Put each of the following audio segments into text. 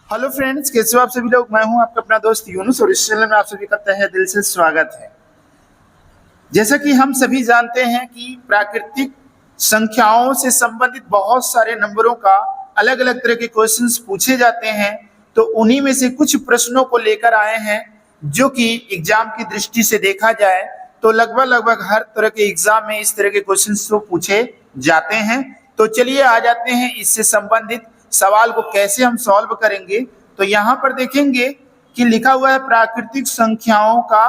Hello friends, कैसे हो आप सभी लोग। मैं हूं आपका अपना दोस्त यूनुस और इस चैनल में आप सभी का तहे दिल से स्वागत है। जैसा कि हम सभी जानते हैं कि प्राकृतिक संख्याओं से संबंधित बहुत सारे नंबरों का अलग अलग तरह के क्वेश्चंस पूछे जाते हैं। तो उन्हीं में से कुछ प्रश्नों को लेकर आए हैं जो कि एग्जाम की दृष्टि से देखा जाए तो लगभग लगभग हर तरह के एग्जाम में इस तरह के क्वेश्चंस तो पूछे जाते हैं। तो चलिए आ जाते हैं इससे संबंधित सवाल को कैसे हम सॉल्व करेंगे। तो यहाँ पर देखेंगे कि लिखा हुआ है प्राकृतिक संख्याओं का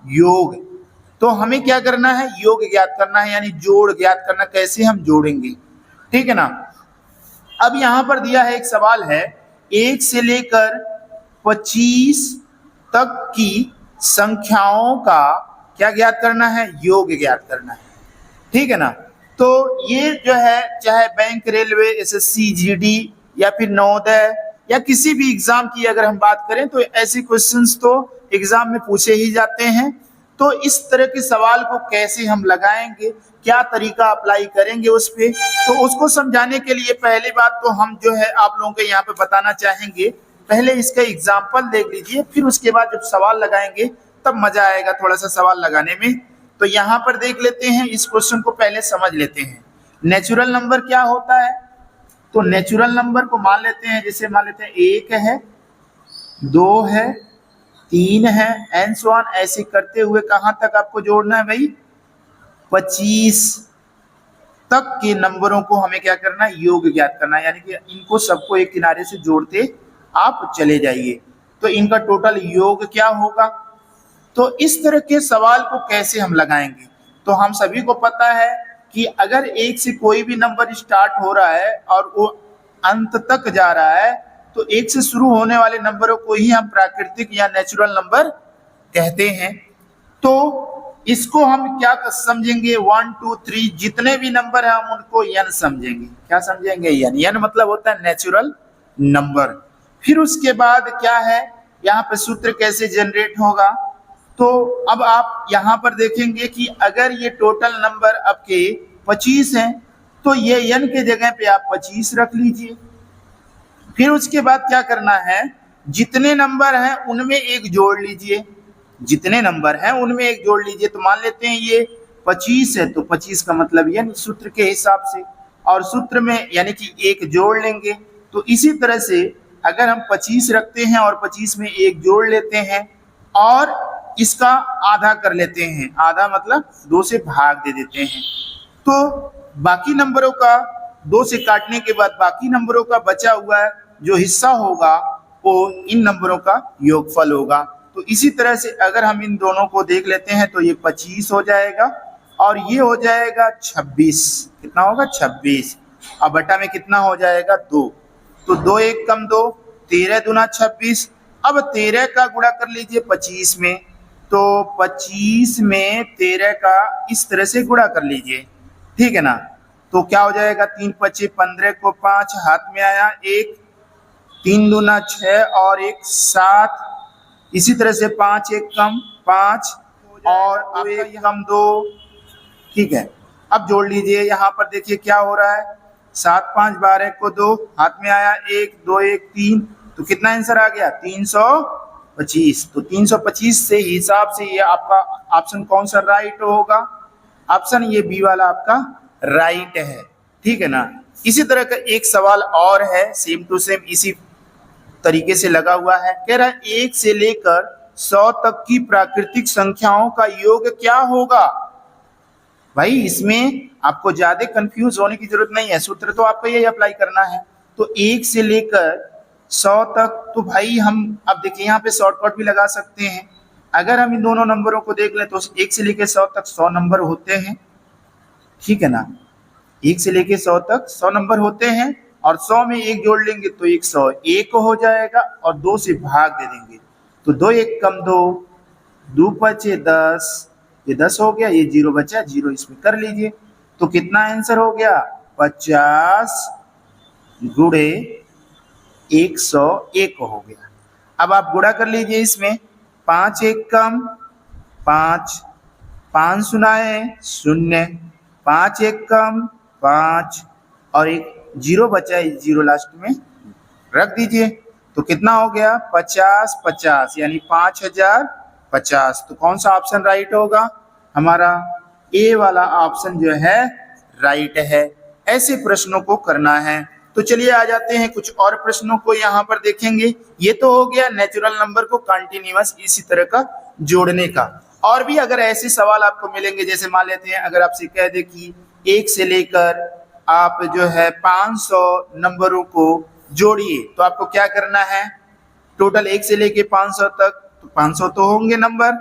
योग। तो हमें क्या करना है, योग ज्ञात करना है, यानी जोड़ ज्ञात करना। कैसे हम जोड़ेंगे, ठीक है ना। अब यहाँ पर दिया है एक सवाल है, 1 से लेकर 25 तक की संख्याओं का क्या ज्ञात करना है, योग ज्ञात करना है, ठीक है ना। तो ये जो है चाहे बैंक, रेलवे, एसएससी, जीडी या फिर नवोदय या किसी भी एग्जाम की अगर हम बात करें तो ऐसे क्वेश्चंस तो एग्जाम में पूछे ही जाते हैं। तो इस तरह के सवाल को कैसे हम लगाएंगे, क्या तरीका अप्लाई करेंगे उस पे, तो उसको समझाने के लिए पहली बात तो हम जो है आप लोगों को यहाँ पे बताना चाहेंगे। पहले इसका एग्जाम्पल देख लीजिए, फिर उसके बाद जब सवाल लगाएंगे तब मजा आएगा थोड़ा सा सवाल लगाने में। तो यहाँ पर देख लेते हैं, इस क्वेश्चन को पहले समझ लेते हैं। नेचुरल नंबर क्या होता है, तो नेचुरल नंबर को मान लेते हैं, जैसे मान लेते हैं 1 है, 2 है, 3 है, एंड सो ऑन। ऐसे करते हुए कहाँ तक आपको जोड़ना है भाई, 25 तक के नंबरों को हमें क्या करना है, योग ज्ञात करना है। यानी कि इनको सबको एक किनारे से जोड़ते आप चले जाइए तो इनका टोटल योग क्या होगा। तो इस तरह के सवाल को कैसे हम लगाएंगे, तो हम सभी को पता है कि अगर 1 से कोई भी नंबर स्टार्ट हो रहा है और वो अंत तक जा रहा है तो 1 से शुरू होने वाले नंबरों को ही हम प्राकृतिक या नेचुरल नंबर कहते हैं। तो इसको हम क्या समझेंगे, 1 2 3 जितने भी नंबर है हम उनको n समझेंगे। क्या समझेंगे, n मतलब होता है नेचुरल नंबर। फिर उसके बाद क्या है, यहाँ पे सूत्र कैसे जनरेट होगा, तो अब आप यहाँ पर देखेंगे कि अगर ये टोटल नंबर आपके 25 हैं तो ये n के जगह पे आप 25 रख लीजिए। फिर उसके बाद क्या करना है, जितने नंबर हैं उनमें एक जोड़ लीजिए, जितने नंबर हैं उनमें एक जोड़ लीजिए। तो मान लेते हैं ये 25 है तो 25 का मतलब ये सूत्र के हिसाब से, और सूत्र में यानी कि एक जोड़ लेंगे। तो इसी तरह से अगर हम 25 रखते हैं और 25 में एक जोड़ लेते हैं और इसका आधा कर लेते हैं, आधा मतलब 2 से भाग दे देते हैं, तो बाकी नंबरों का 2 से काटने के बाद बाकी नंबरों का बचा हुआ जो हिस्सा होगा वो इन नंबरों का योगफल होगा। तो इसी तरह से अगर हम इन दोनों को देख लेते हैं तो ये 25 हो जाएगा और ये हो जाएगा 26। कितना होगा, 26। अब बटा में कितना हो जाएगा, 2। तो 2 1 कम 2, 13 दूना 26। अब 13 का गुणा कर लीजिए 25 में, तो 25 में 13 का इस तरह से गुणा कर लीजिए, ठीक है ना। तो क्या हो जाएगा, 3 25 15 को 5 हाथ में आया 1, 3 दूना 6 और 1 7। इसी तरह से 5 1 कम 5 और 1 कम 2, ठीक है। अब जोड़ लीजिए, यहाँ पर देखिए क्या हो रहा है, 7 5 12 को 2 हाथ में आया 1 2 1 3, तो कितना आंसर आ गया, 325। तो 325 से हिसाब से ये आपका ऑप्शन कौन सा राइट होगा, ऑप्शन ये बी वाला आपका राइट है, ठीक है ना। इसी तरह का एक सवाल और है, सेम टू सेम इसी तरीके से लगा हुआ है। कह रहा है 1 से लेकर 100 तक की प्राकृतिक संख्याओं का योग क्या होगा। भाई इसमें आपको ज्यादा कंफ्यूज होने की जरूरत नहीं है, सूत्र तो आपको यही अप्लाई करना है। तो 1 से लेकर 100 तक, तो भाई हम अब देखिए यहाँ पे शॉर्टकट भी लगा सकते हैं। अगर हम इन दोनों नंबरों को देख लें तो 1 से लेकर 100 तक 100 नंबर होते हैं, ठीक है ना। 1 से लेकर 100 तक 100 नंबर होते हैं और 100 में एक जोड़ लेंगे तो 101 हो जाएगा और 2 से भाग दे देंगे, तो 2 1 कम 2, 2 बचे 10, ये 10 हो गया, ये 0 बचा, 0 इसमें कर लीजिए। तो कितना आंसर हो गया, 50 गुणे 101 हो गया। अब आप गुणा कर लीजिए इसमें, 5 1 कम 5, 5 सुनाए 0, 5 1 कम 5 और एक 0 बचा है, 0 लास्ट में रख दीजिए। तो कितना हो गया 50 50 यानी 5050। तो कौन सा ऑप्शन राइट होगा? हमारा ए वाला ऑप्शन जो है राइट है। ऐसे प्रश्नों को करना है। तो चलिए आ जाते हैं कुछ और प्रश्नों को यहाँ पर देखेंगे। ये तो हो गया नेचुरल नंबर को कंटिन्यूअस इसी तरह का जोड़ने का। और भी अगर ऐसे सवाल आपको मिलेंगे, जैसे मान लेते हैं अगर आपसे कह दे कि 1 से लेकर आप जो है 500 नंबरों को जोड़िए, तो आपको क्या करना है? टोटल 1 से लेके 500 तक, तो 500 तो होंगे नंबर,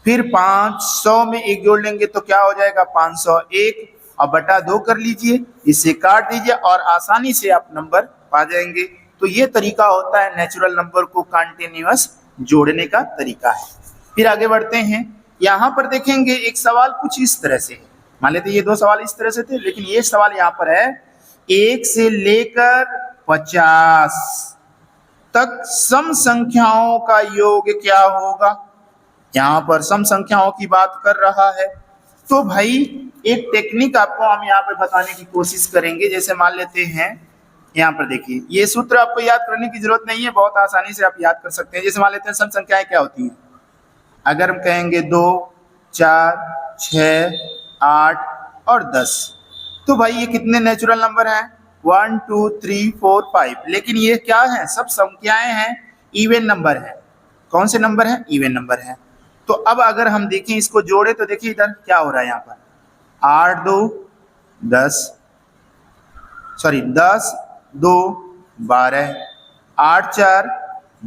फिर 500 में 1 जोड़ लेंगे तो क्या हो जाएगा 501 और बटा 2 कर लीजिए, इसे काट दीजिए और आसानी से आप नंबर पा जाएंगे। तो ये तरीका होता है नेचुरल नंबर को कंटिन्यूअस जोड़ने का तरीका है। फिर आगे बढ़ते हैं। यहाँ पर देखेंगे एक सवाल कुछ इस तरह से है। मान लेते ये 2 सवाल इस तरह से थे, लेकिन ये सवाल यहाँ पर है 1 से लेकर 50 तक सम संख्याओं का योग क्या होगा? यहाँ पर सम संख्याओं की बात कर रहा है। तो भाई एक टेक्निक आपको हम यहाँ पे बताने की कोशिश करेंगे। जैसे मान लेते हैं यहाँ पर देखिए, ये सूत्र आपको याद करने की जरूरत नहीं है, बहुत आसानी से आप याद कर सकते हैं। जैसे मान लेते हैं सम संख्याएं क्या होती हैं? अगर हम कहेंगे 2 4 6 8 और 10, तो भाई ये कितने नेचुरल नंबर हैं? 1 2 3 4 5। लेकिन ये क्या है? सब संख्याएं हैं, इवन नंबर है। कौन से नंबर है? इवन नंबर है। तो अब अगर हम देखें इसको जोड़े तो देखिए इधर क्या हो रहा है। यहाँ पर 8 2 10 10 2 12 8 4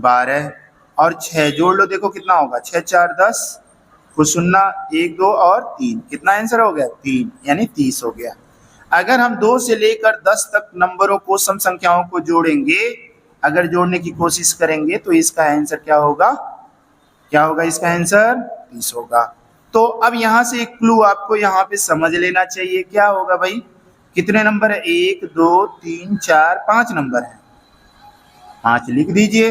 12 और 6 जोड़ लो, देखो कितना होगा 6 4 10, कुछ 0 1 2 और 3। कितना आंसर हो गया? 3, यानी 30 हो गया। अगर हम 2 से लेकर 10 तक नंबरों को सम संख्याओं को जोड़ेंगे, अगर जोड़ने की कोशिश करेंगे तो इसका आंसर क्या होगा? क्या होगा इसका आंसर? 30 होगा। तो अब यहाँ से एक क्लू आपको यहाँ पे समझ लेना चाहिए। क्या होगा भाई? कितने नंबर है? 1 2 3 4 5 नंबर है। 5 लिख दीजिए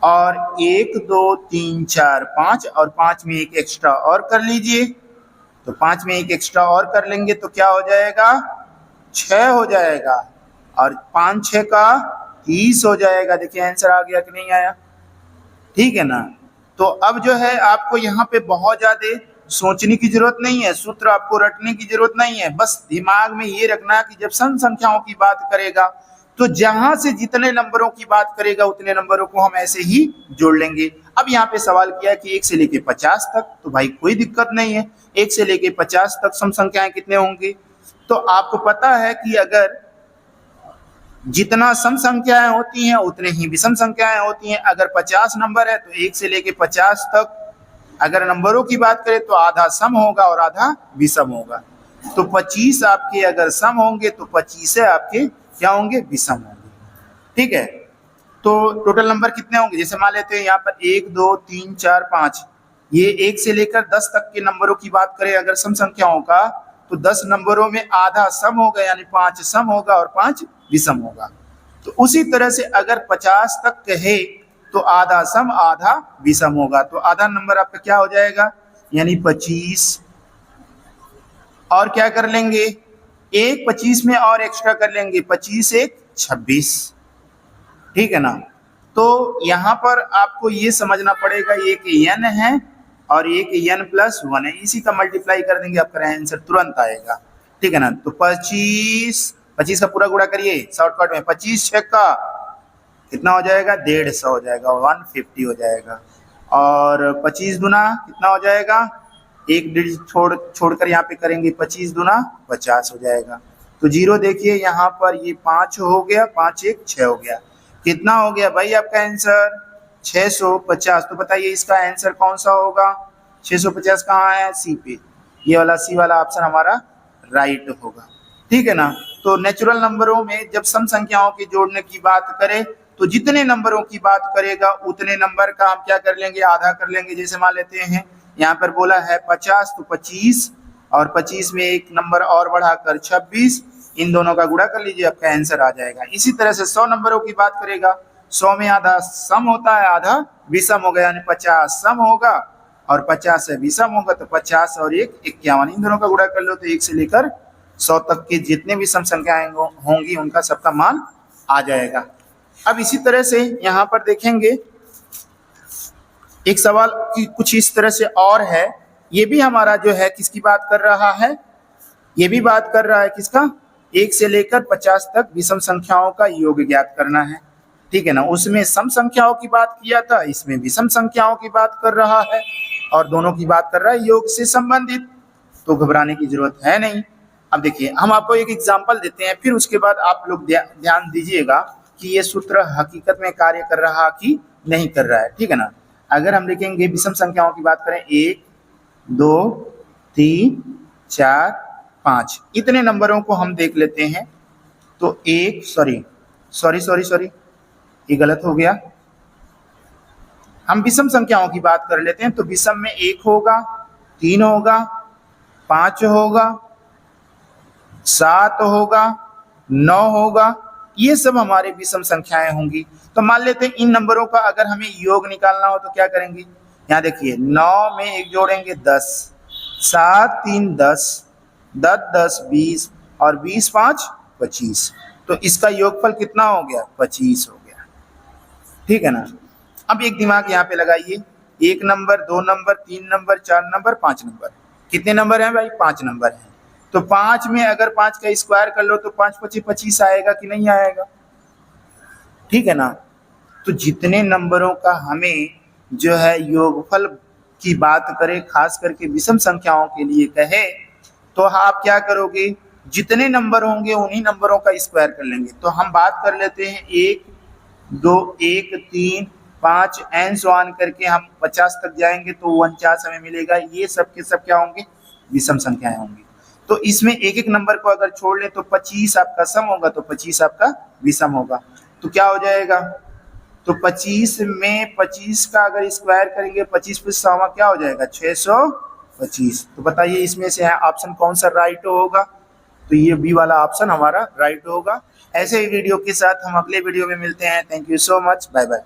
और 1 2 3 4 5 और 5 में एक एक्स्ट्रा और कर लीजिए। तो 5 में एक एक्स्ट्रा और कर लेंगे तो क्या हो जाएगा? 6 हो जाएगा और 5 6 का 30 हो जाएगा। देखिए आंसर आ गया कि नहीं आया? ठीक है ना। तो अब जो है आपको यहाँ पे बहुत ज्यादा सोचने की जरूरत नहीं है, सूत्र आपको रटने की जरूरत नहीं है। बस दिमाग में ये रखना कि जब सम संख्याओं की बात करेगा तो जहां से जितने नंबरों की बात करेगा उतने नंबरों को हम ऐसे ही जोड़ लेंगे। अब यहाँ पे सवाल किया कि 1 से लेके 50 तक, तो भाई कोई दिक्कत नहीं है। 1 से लेके 50 तक सम संख्याएं कितने होंगी? तो आपको पता है कि अगर जितना सम संख्याएं होती हैं उतने ही विषम संख्याएं होती हैं। अगर 50 नंबर है तो 1 से लेके 50 तक अगर नंबरों की बात करें तो आधा सम होगा और आधा विषम होगा। तो 25 आपके अगर सम होंगे तो 25 आपके क्या होंगे? विषम होंगे। ठीक है। तो टोटल नंबर कितने होंगे? जैसे मान लेते हैं यहाँ पर 1 2 3 4 5, ये 1 से लेकर 10 तक के नंबरों की बात करें अगर सम संख्याओं का, तो 10 नंबरों में आधा सम होगा, यानी 5 सम होगा और 5 विषम होगा। तो उसी तरह से अगर 50 तक कहे तो आधा सम आधा विषम होगा। तो आधा नंबर आपका क्या हो जाएगा? यानी 25 और क्या कर लेंगे? एक 25 में और एक्स्ट्रा कर लेंगे, 25 एक 26। ठीक है ना। तो यहाँ पर आपको ये समझना पड़ेगा एक n है और एक n+1 है, इसी का मल्टीप्लाई कर देंगे, आपका आंसर तुरंत आएगा। ठीक है ना। तो 25 का पूरा गुणा करिए शॉर्टकट में, 25 6 का कितना हो जाएगा? 150 हो जाएगा, 150 हो जाएगा। और 25 दूना कितना हो जाएगा? एक डिजिट छोड़कर यहाँ पे करेंगे, 25 दूना 50 हो जाएगा। तो जीरो देखिए यहाँ पर ये 5 हो गया, 5 1 6 हो गया। कितना हो गया भाई आपका आंसर? 650। तो बताइए इसका आंसर कौन सा होगा? 650 कहाँ है? सी पे। ये वाला सी वाला ऑप्शन हमारा राइट होगा। ठीक है ना। तो नेचुरल नंबरों में जब सम संख्याओं के जोड़ने की बात करें तो जितने नंबरों की बात करेगा उतने नंबर का हम क्या कर लेंगे? आधा कर लेंगे। जैसे मान लेते हैं यहाँ पर बोला है 50, तो 25 और 25 में एक नंबर और बढ़ाकर 26, इन दोनों का गुणा कर लीजिए, आपका आंसर आ जाएगा। इसी तरह से 100 नंबरों की बात करेगा, 100 में आधा सम होता है आधा विषम होगा, यानी 50 सम होगा और 50 से विषम होगा। तो 50 और 1 51, इन दोनों का गुणा कर लो तो 1 से लेकर 100 तक के जितने भी सम संख्याएं होंगी उनका सबका मान आ जाएगा। अब इसी तरह से यहाँ पर देखेंगे एक सवाल की कुछ इस तरह से और है, ये भी हमारा जो है किसकी बात कर रहा है, ये भी बात कर रहा है किसका, 1 से लेकर 50 तक विषम संख्याओं का योग ज्ञात करना है, ठीक है ना। उसमें सम संख्याओं की बात किया था, इसमें विषम संख्याओं की बात कर रहा है और दोनों की बात कर रहा है योग से संबंधित, तो घबराने की जरूरत है नहीं। अब देखिए हम आपको एक एग्जाम्पल देते हैं, फिर उसके बाद आप लोग ध्यान दीजिएगा कि ये सूत्र हकीकत में कार्य कर रहा कि नहीं कर रहा है, ठीक है ना। अगर हम देखेंगे विषम संख्याओं की बात करें 1 2 3 4 5 इतने नंबरों को हम देख लेते हैं। तो एक सॉरी ये गलत हो गया, हम विषम संख्याओं की बात कर लेते हैं। तो विषम में 1 होगा, 3 होगा, 5 होगा, 7 होगा, 9 होगा, ये सब हमारे विषम संख्याएं होंगी। तो मान लेते हैं इन नंबरों का अगर हमें योग निकालना हो तो क्या करेंगे, यहाँ देखिए 9 में 1 जोड़ेंगे 10, 7 3 10, 10 10 20 और 20 5 25, तो इसका योगफल कितना हो गया, 25 हो गया, ठीक है ना। अब एक दिमाग यहाँ पे लगाइए, 1 number, 2 number, 3 number, 4 number, 5 number, कितने नंबर हैं भाई, 5 नंबर हैं। तो 5 में अगर 5 का स्क्वायर कर लो तो 5 25 25 आएगा कि नहीं आएगा, ठीक है ना। तो जितने नंबरों का हमें जो है योगफल की बात करें, खास करके विषम संख्याओं के लिए कहे, तो आप क्या करोगे, जितने नंबर होंगे उन्हीं नंबरों का स्क्वायर कर लेंगे। तो हम बात कर लेते हैं 1 2 1 3 5 एन सॉन करके हम 50 तक जाएंगे तो 49 हमें मिलेगा। ये सब के सब क्या होंगे, विषम संख्याएं होंगी। तो इसमें एक एक नंबर को अगर छोड़ ले तो 25 आपका सम होगा, तो 25 आपका विषम होगा। तो क्या हो जाएगा, तो 25 में 25 का अगर स्क्वायर करेंगे 25 पे 100 क्या हो जाएगा, 625। तो बताइए इसमें से ऑप्शन कौन सा राइट होगा, तो ये बी वाला ऑप्शन हमारा राइट होगा। ऐसे ही वीडियो के साथ हम अगले वीडियो में मिलते हैं। Thank you so much, bye bye.